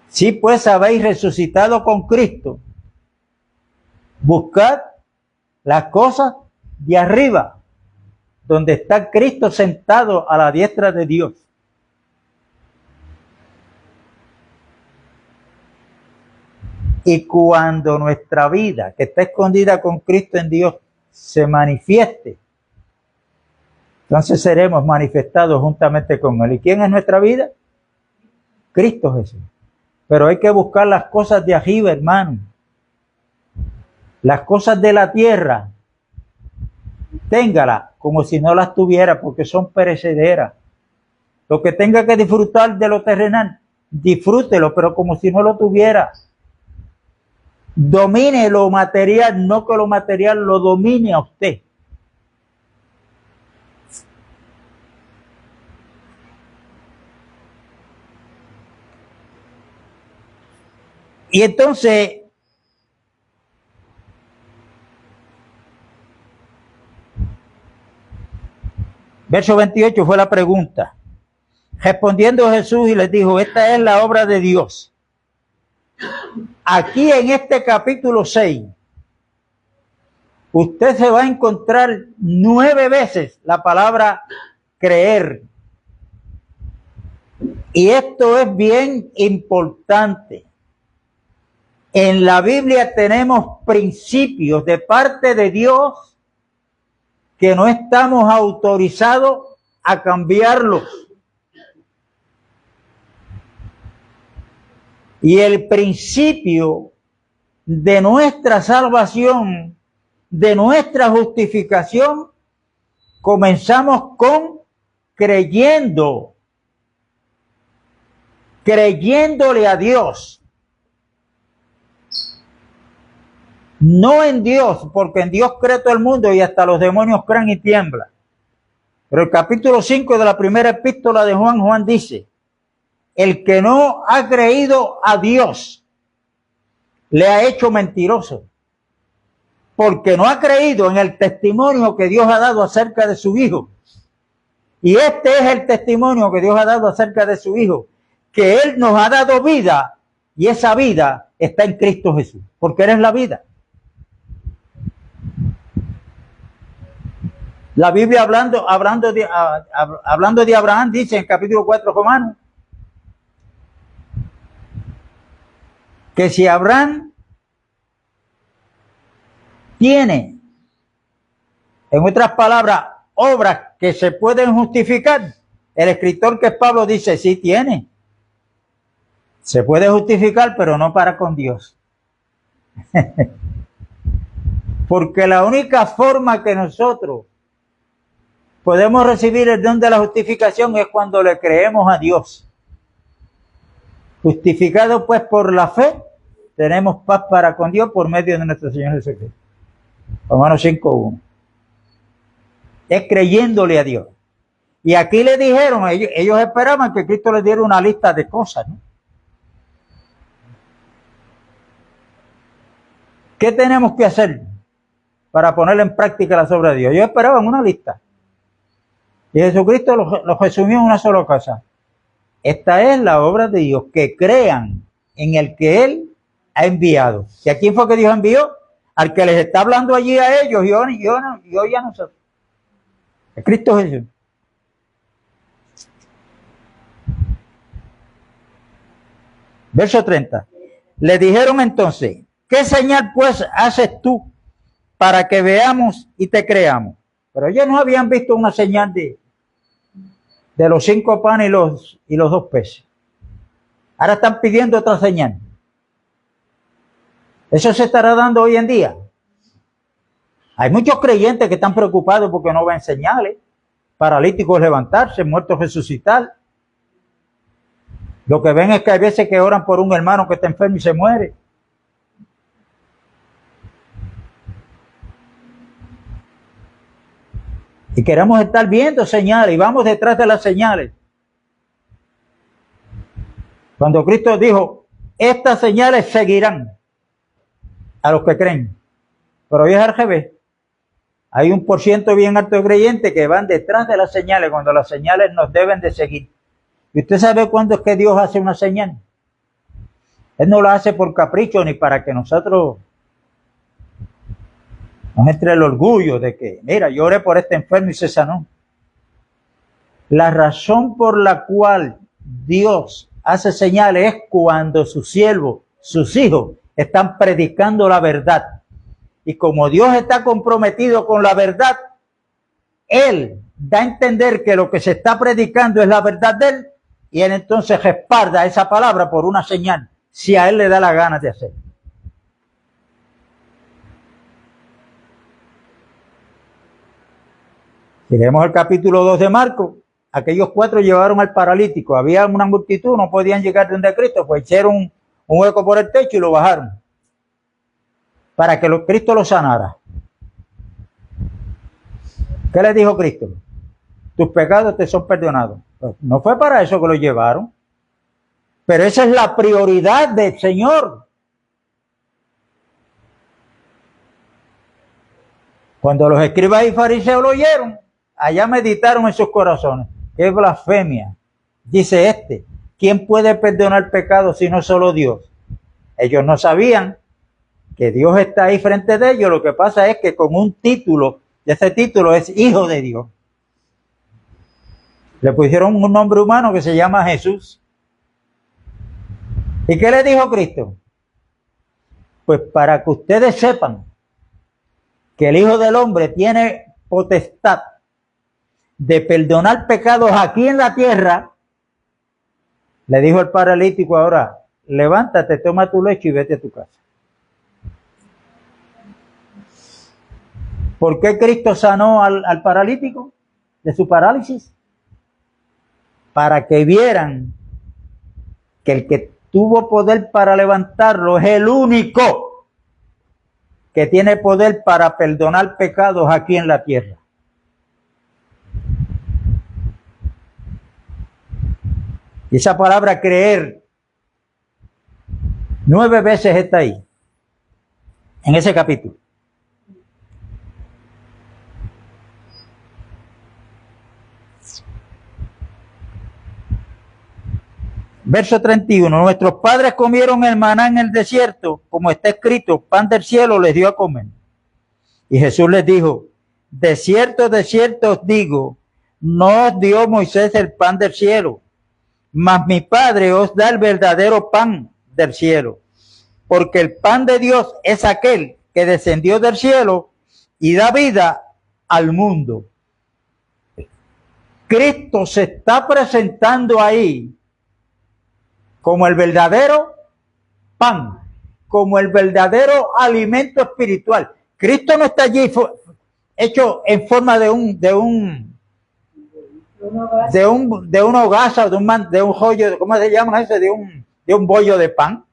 Si pues habéis resucitado con Cristo, buscad las cosas de arriba, donde está Cristo sentado a la diestra de Dios. Y cuando nuestra vida, que está escondida con Cristo en Dios, se manifieste, entonces seremos manifestados juntamente con Él. ¿Y quién es nuestra vida? Cristo Jesús. Pero hay que buscar las cosas de arriba, hermano. Las cosas de la tierra, téngala como si no las tuviera, porque son perecederas. Lo que tenga que disfrutar de lo terrenal, disfrútelo, pero como si no lo tuviera. Domine lo material, no que lo material lo domine a usted. Y entonces, verso 28 fue la pregunta. Respondiendo Jesús y les dijo, esta es la obra de Dios. Aquí en este capítulo 6, usted se va a encontrar 9 veces la palabra creer. Y esto es bien importante. En la Biblia tenemos principios de parte de Dios que no estamos autorizados a cambiarlos. Y el principio de nuestra salvación, de nuestra justificación, comenzamos con creyéndole a Dios. No en Dios, porque en Dios cree todo el mundo y hasta los demonios creen y tiemblan. Pero el capítulo 5 de la primera epístola de Juan, Juan dice, el que no ha creído a Dios le ha hecho mentiroso, porque no ha creído en el testimonio que Dios ha dado acerca de su Hijo. Y este es el testimonio que Dios ha dado acerca de su Hijo, que Él nos ha dado vida y esa vida está en Cristo Jesús, porque Él es la vida. La Biblia hablando de Abraham dice en capítulo 4 Romanos que si Abraham tiene, en otras palabras, obras que se pueden justificar, el escritor que es Pablo dice, sí tiene. Se puede justificar, pero no para con Dios. Porque la única forma que nosotros podemos recibir el don de la justificación es cuando le creemos a Dios. Justificado pues por la fe, tenemos paz para con Dios por medio de nuestro Señor Jesucristo. Romanos 5:1. Es creyéndole a Dios. Y aquí le dijeron, ellos esperaban que Cristo les diera una lista de cosas, ¿no? ¿Qué tenemos que hacer para poner en práctica las obras de Dios? Ellos esperaban una lista. Y Jesucristo lo resumió en una sola cosa. Esta es la obra de Dios, que crean en el que Él ha enviado. ¿Y a quién fue que Dios envió? Al que les está hablando allí a ellos y hoy a nosotros. A Cristo Jesús. Verso 30. Le dijeron entonces, ¿qué señal pues haces tú para que veamos y te creamos? Pero ellos no habían visto una señal de los 5 panes y los 2 peces. Ahora están pidiendo otra señal. Eso se estará dando hoy en día. Hay muchos creyentes que están preocupados porque no ven señales. Paralíticos levantarse, muertos resucitar. Lo que ven es que hay veces que oran por un hermano que está enfermo y se muere. Y queremos estar viendo señales y vamos detrás de las señales. Cuando Cristo dijo, estas señales seguirán a los que creen. Pero hoy es al revés. Hay un % bien alto de creyentes que van detrás de las señales cuando las señales nos deben de seguir. ¿Y usted sabe cuándo es que Dios hace una señal? Él no la hace por capricho ni para que nosotros nos entre el orgullo de que, mira, yo oré por este enfermo y se sanó. La razón por la cual Dios hace señales es cuando sus siervos, sus hijos, están predicando la verdad. Y como Dios está comprometido con la verdad, Él da a entender que lo que se está predicando es la verdad de Él, y Él entonces respalda esa palabra por una señal, si a Él le da la gana de hacer. Si leemos el capítulo 2 de Marcos, aquellos 4 llevaron al paralítico. Había una multitud, no podían llegar de donde Cristo, pues hicieron un hueco por el techo y lo bajaron para que Cristo lo sanara. ¿Qué le dijo Cristo? Tus pecados te son perdonados. No fue para eso que lo llevaron, pero esa es la prioridad del Señor. Cuando los escribas y fariseos lo oyeron, allá meditaron en sus corazones. ¡Qué blasfemia! Dice ¿quién puede perdonar pecados si no solo Dios? Ellos no sabían que Dios está ahí frente de ellos. Lo que pasa es que con un título, ese título es Hijo de Dios, le pusieron un nombre humano que se llama Jesús. ¿Y qué le dijo Cristo? Pues para que ustedes sepan que el Hijo del Hombre tiene potestad de perdonar pecados aquí en la tierra, le dijo el paralítico: ahora, levántate, toma tu lecho y vete a tu casa. ¿Por qué Cristo sanó al paralítico de su parálisis? Para que vieran que el que tuvo poder para levantarlo es el único que tiene poder para perdonar pecados aquí en la tierra. Y esa palabra creer 9 veces está ahí, en ese capítulo. Verso 31. Nuestros padres comieron el maná en el desierto, como está escrito: pan del cielo les dio a comer. Y Jesús les dijo: de cierto os digo, no os dio Moisés el pan del cielo, mas mi Padre os da el verdadero pan del cielo. Porque el pan de Dios es aquel que descendió del cielo y da vida al mundo. Cristo se está presentando ahí como el verdadero pan, como el verdadero alimento espiritual. Cristo no está allí hecho en forma de una hogaza, de un joyo, ¿cómo se llama eso? De un bollo de pan.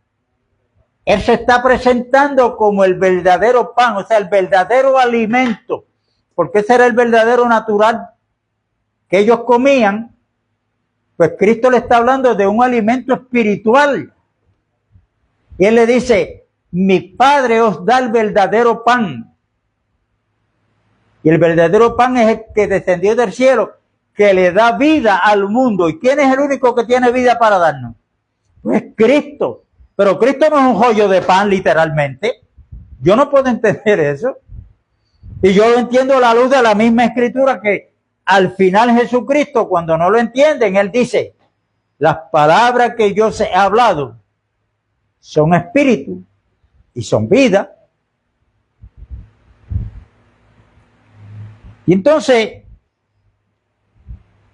Él se está presentando como el verdadero pan, o sea, el verdadero alimento, porque ese era el verdadero natural que ellos comían. Pues Cristo le está hablando de un alimento espiritual. Y Él le dice: mi Padre os da el verdadero pan. Y el verdadero pan es el que descendió del cielo, que le da vida al mundo. ¿Y quién es el único que tiene vida para darnos? Pues Cristo. Pero Cristo no es un joyo de pan, literalmente. Yo no puedo entender eso. Y yo lo entiendo a la luz de la misma escritura, que al final Jesucristo, cuando no lo entienden, Él dice: las palabras que yo os he hablado son espíritu y son vida. Y entonces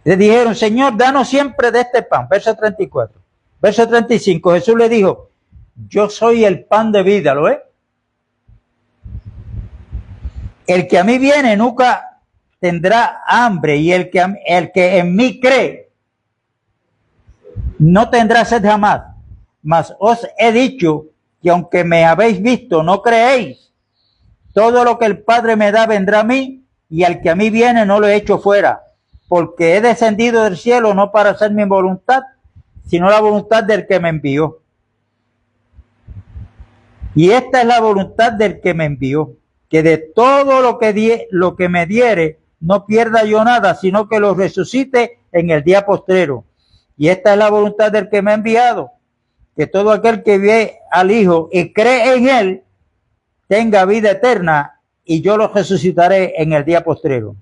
le dijeron: Señor, danos siempre de este pan. Verso 34. Verso 35, Jesús le dijo: yo soy el pan de vida, ¿lo es? El que a mí viene nunca tendrá hambre, y el que en mí cree no tendrá sed jamás. Mas os he dicho que aunque me habéis visto, no creéis. Todo lo que el Padre me da vendrá a mí, y al que a mí viene no lo he hecho fuera, porque he descendido del cielo no para hacer mi voluntad, sino la voluntad del que me envió. Y esta es la voluntad del que me envió, que de todo lo que me diere, no pierda yo nada, sino que lo resucite en el día postrero. Y esta es la voluntad del que me ha enviado, que todo aquel que ve al Hijo y cree en Él, tenga vida eterna, y yo lo resucitaré en el día postrero.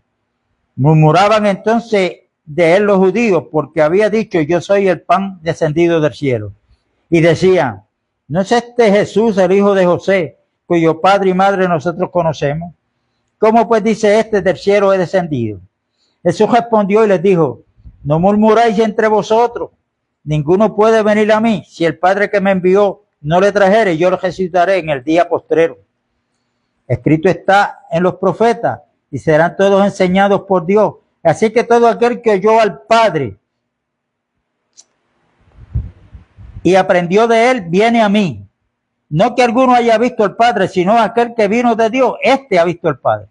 Murmuraban entonces de Él los judíos, porque había dicho: yo soy el pan descendido del cielo. Y decían: ¿no es este Jesús el hijo de José, cuyo padre y madre nosotros conocemos? ¿Cómo pues dice del cielo he descendido? Jesús respondió y les dijo: no murmuráis entre vosotros, ninguno puede venir a mí si el Padre que me envió no le trajere, yo lo resucitaré en el día postrero. Escrito está en los profetas, y serán todos enseñados por Dios. Así que todo aquel que oyó al Padre y aprendió de Él, viene a mí. No que alguno haya visto al Padre, sino aquel que vino de Dios, este ha visto al Padre.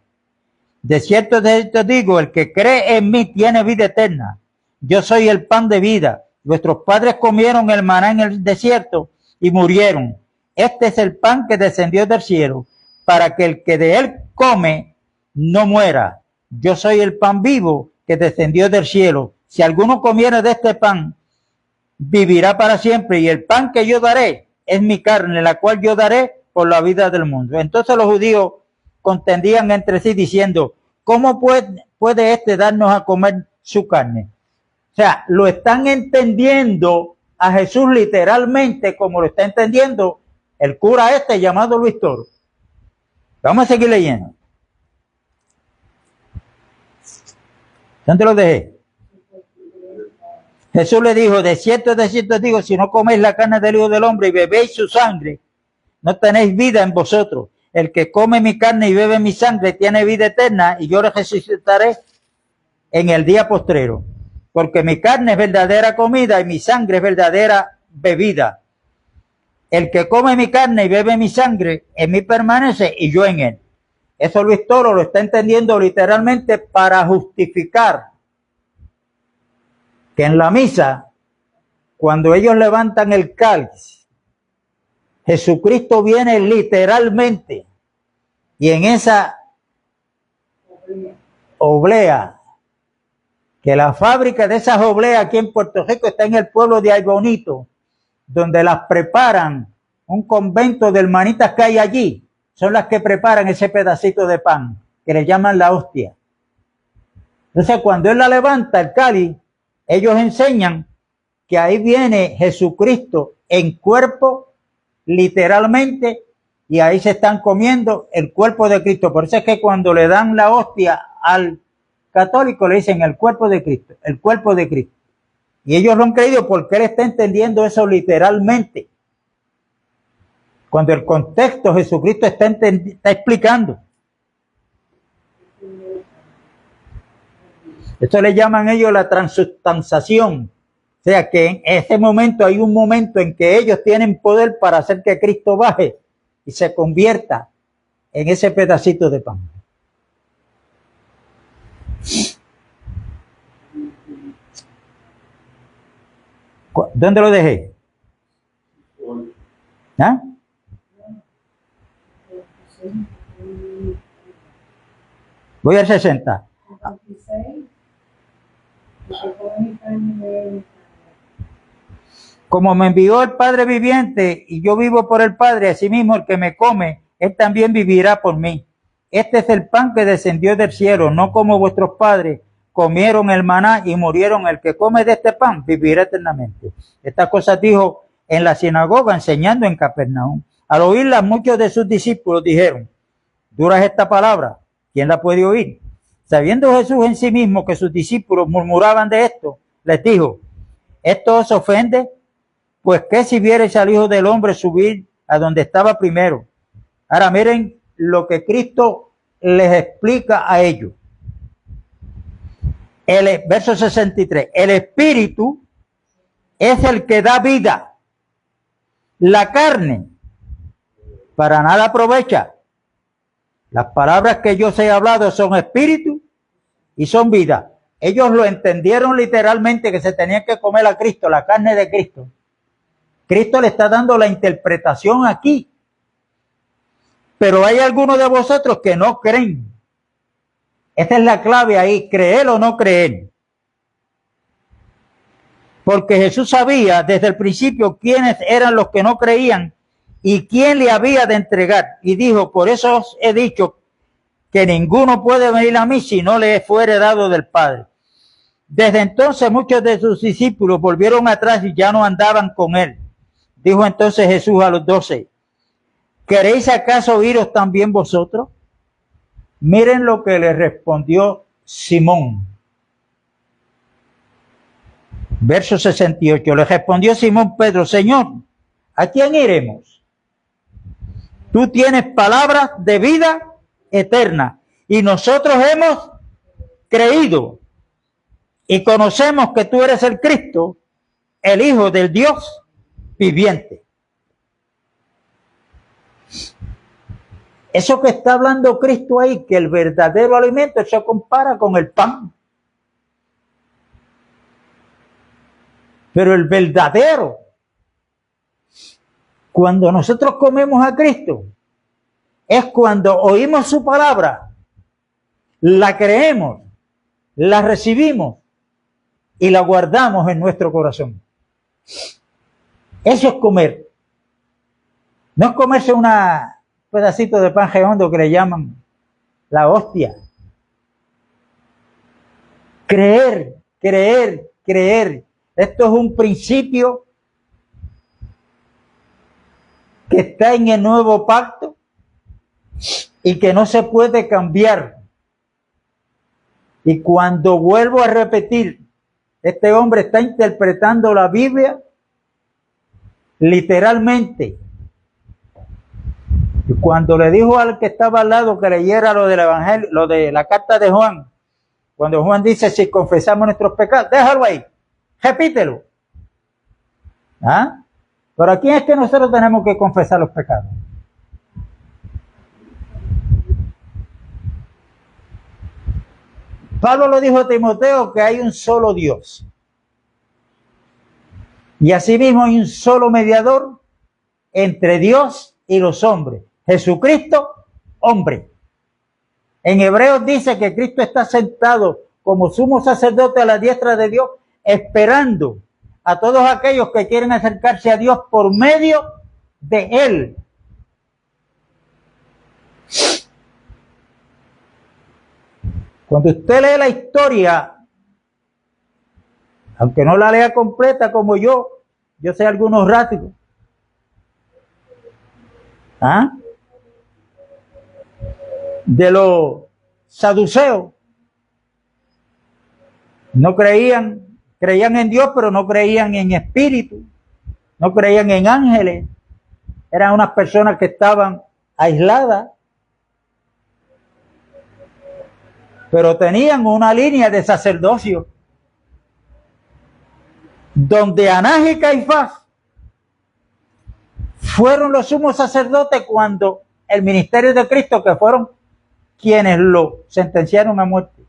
De cierto digo, el que cree en mí tiene vida eterna. Yo soy el pan de vida. Vuestros padres comieron el maná en el desierto y murieron. Este es el pan que descendió del cielo, para que el que de él come no muera. Yo soy el pan vivo que descendió del cielo. Si alguno comiera de este pan, vivirá para siempre. Y el pan que yo daré es mi carne, la cual yo daré por la vida del mundo. Entonces los judíos contendían entre sí diciendo, ¿cómo puede este darnos a comer su carne? O sea, lo están entendiendo a Jesús literalmente como lo está entendiendo el cura este llamado Luis Toro. Vamos a seguir leyendo. ¿Dónde lo dejé? Jesús le dijo, de cierto digo, si no coméis la carne del Hijo del Hombre y bebéis su sangre, no tenéis vida en vosotros. El que come mi carne y bebe mi sangre tiene vida eterna y yo le resucitaré en el día postrero. Porque mi carne es verdadera comida y mi sangre es verdadera bebida. El que come mi carne y bebe mi sangre, en mí permanece y yo en él. Eso Luis Toro lo está entendiendo literalmente para justificar que en la misa, cuando ellos levantan el cáliz, Jesucristo viene literalmente y en esa oblea, que la fábrica de esas obleas aquí en Puerto Rico está en el pueblo de Aybonito, donde las preparan, un convento de hermanitas que hay allí, son las que preparan ese pedacito de pan, que le llaman la hostia. Entonces, cuando él la levanta, el cáliz, ellos enseñan que ahí viene Jesucristo en cuerpo, literalmente, y ahí se están comiendo el cuerpo de Cristo. Por eso es que cuando le dan la hostia al católico le dicen el cuerpo de Cristo, el cuerpo de Cristo. Y ellos lo han creído porque él está entendiendo eso literalmente. Cuando el contexto Jesucristo está explicando. Esto le llaman ellos la transubstanciación. O sea que en ese momento hay un momento en que ellos tienen poder para hacer que Cristo baje y se convierta en ese pedacito de pan. ¿Dónde lo dejé? ¿Ah? Voy al 60. Como me envió el Padre viviente y yo vivo por el Padre, asimismo el que me come, él también vivirá por mí. Este es el pan que descendió del cielo, no como vuestros padres comieron el maná y murieron. El que come de este pan vivirá eternamente. Estas cosas dijo en la sinagoga enseñando en Capernaum. Al oírlas, muchos de sus discípulos dijeron, dura es esta palabra, ¿quién la puede oír? Sabiendo Jesús en sí mismo que sus discípulos murmuraban de esto, les dijo, ¿esto os ofende? Pues qué si viereis al Hijo del Hombre subir a donde estaba primero. Ahora miren lo que Cristo les explica a ellos. El verso 63, el Espíritu es el que da vida. La carne para nada aprovecha. Las palabras que yo os he hablado son espíritu y son vida. Ellos lo entendieron literalmente que se tenían que comer a Cristo, la carne de Cristo. Cristo le está dando la interpretación aquí. Pero hay algunos de vosotros que no creen. Esta es la clave ahí, creer o no creer. Porque Jesús sabía desde el principio quiénes eran los que no creían y quién le había de entregar. Y dijo, por eso os he dicho que ninguno puede venir a mí si no le fuere dado del Padre. Desde entonces muchos de sus discípulos volvieron atrás y ya no andaban con él. Dijo entonces Jesús a los 12, ¿queréis acaso iros también vosotros? Miren lo que le respondió Simón. Verso 68. Le respondió Simón Pedro, Señor, ¿a quién iremos? Tú tienes palabras de vida eterna y nosotros hemos creído y conocemos que tú eres el Cristo, el Hijo del Dios viviente. Eso que está hablando Cristo ahí, que el verdadero alimento se compara con el pan. Pero el verdadero, cuando nosotros comemos a Cristo, es cuando oímos su palabra la creemos, la recibimos y la guardamos en nuestro corazón. Eso es comer. No es comerse un pedacito de pan redondo que le llaman la hostia. Creer, creer, creer. Esto es un principio que está en el nuevo pacto y que no se puede cambiar. Y cuando vuelvo a repetir, este hombre está interpretando la Biblia literalmente. Y cuando le dijo al que estaba al lado que leyera lo del Evangelio, lo de la carta de Juan, cuando Juan dice, si confesamos nuestros pecados, déjalo ahí, repítelo. ¿Ah? Pero ¿a quién es que nosotros tenemos que confesar los pecados? Pablo lo dijo a Timoteo que hay un solo Dios. Y asimismo hay un solo mediador entre Dios y los hombres. Jesucristo, hombre. En Hebreos dice que Cristo está sentado como sumo sacerdote a la diestra de Dios, esperando a todos aquellos que quieren acercarse a Dios por medio de Él. Cuando usted lee la historia, aunque no la lea completa como yo sé algunos rásticos. ¿Ah? De los saduceos. No creían en Dios, pero no creían en espíritu, no creían en ángeles. Eran unas personas que estaban aisladas, pero tenían una línea de sacerdocio donde Anás y Caifás fueron los sumos sacerdotes cuando el ministerio de Cristo, que fueron quienes lo sentenciaron a muerte.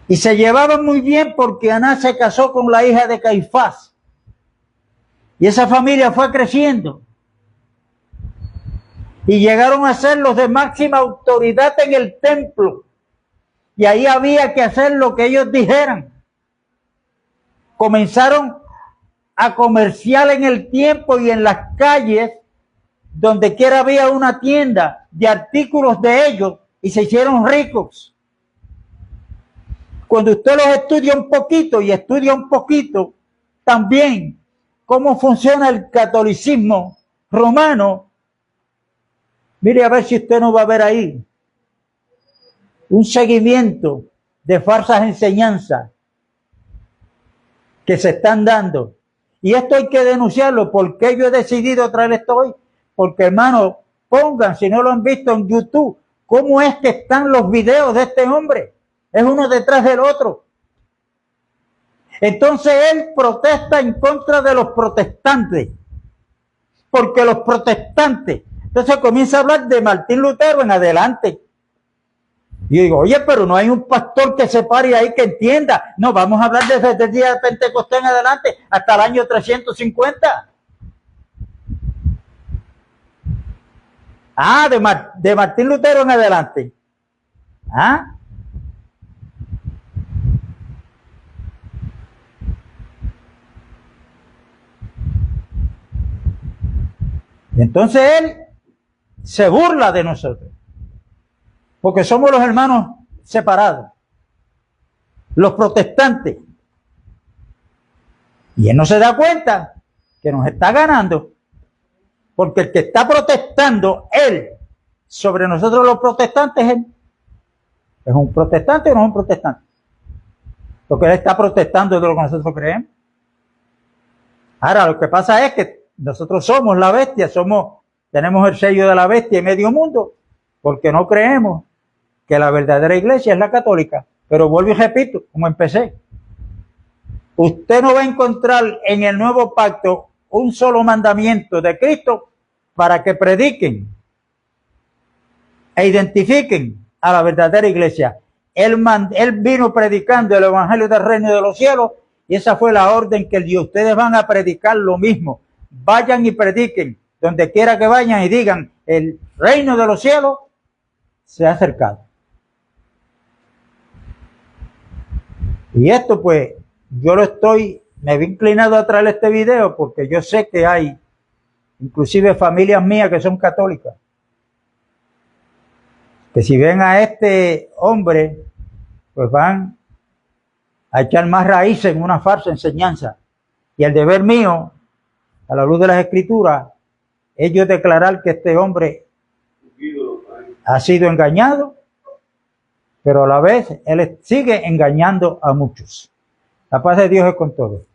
Y se llevaban muy bien porque Anás se casó con la hija de Caifás. Y esa familia fue creciendo. Y llegaron a ser los de máxima autoridad en el templo. Y ahí había que hacer lo que ellos dijeran. Comenzaron a comerciar en el tiempo y en las calles, donde quiera había una tienda de artículos de ellos, y se hicieron ricos. Cuando usted los estudia un poquito y estudia un poquito también cómo funciona el catolicismo romano, mire a ver si usted no va a ver ahí un seguimiento de falsas enseñanzas que se están dando. Y esto hay que denunciarlo. porque yo he decidido traer esto hoy? Porque, hermano, pongan, si no lo han visto en YouTube, cómo es que están los videos de este hombre. Es uno detrás del otro. Entonces él protesta en contra de los protestantes. Porque los protestantes, entonces comienza a hablar de Martín Lutero en adelante. Y yo digo, oye, pero no hay un pastor que se pare ahí que entienda. No, vamos a hablar desde el día de Pentecostés en adelante hasta el año 350. Ah, de Martín Lutero en adelante. Ah. Entonces él se burla de nosotros. Porque somos los hermanos separados. Los protestantes. Y él no se da cuenta que nos está ganando. Porque el que está protestando, él, sobre nosotros los protestantes, él. ¿Es un protestante o no es un protestante? Porque él está protestando de lo que nosotros creemos. Ahora, lo que pasa es que nosotros somos la bestia, tenemos el sello de la bestia en medio mundo, porque no creemos que la verdadera iglesia es la católica. Pero vuelvo y repito, como empecé. Usted no va a encontrar en el nuevo pacto un solo mandamiento de Cristo para que prediquen e identifiquen a la verdadera iglesia. Él vino predicando el evangelio del reino de los cielos, y esa fue la orden que él dio. Ustedes van a predicar lo mismo. Vayan y prediquen donde quiera que vayan y digan, el reino de los cielos se ha acercado. Y esto pues, me he inclinado a traer este video porque yo sé que hay inclusive familias mías que son católicas, que si ven a este hombre, pues van a echar más raíces en una falsa enseñanza. Y el deber mío, a la luz de las Escrituras, es yo declarar que este hombre ha sido engañado, pero a la vez él sigue engañando a muchos. La paz de Dios es con todos.